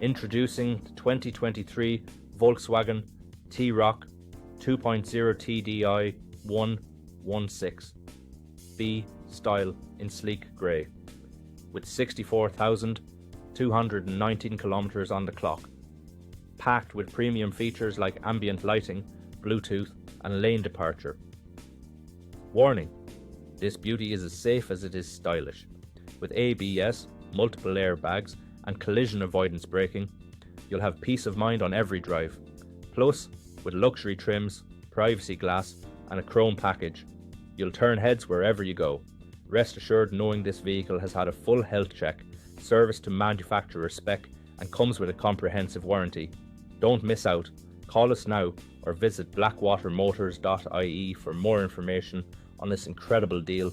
Introducing the 2023 Volkswagen T-Roc 2.0TDI 116 B style in sleek grey, with 64,219 kilometres on the clock, packed with premium features like ambient lighting, Bluetooth and lane departure. Warning: this beauty is as safe as it is stylish. With ABS, multiple airbags and collision avoidance braking, you'll have peace of mind on every drive. Plus, with luxury trims, privacy glass and a chrome package, you'll turn heads wherever you go. Rest assured knowing this vehicle has had a full health check, serviced to manufacturer spec and comes with a comprehensive warranty. Don't miss out. Call us now or visit blackwatermotors.ie for more information on this incredible deal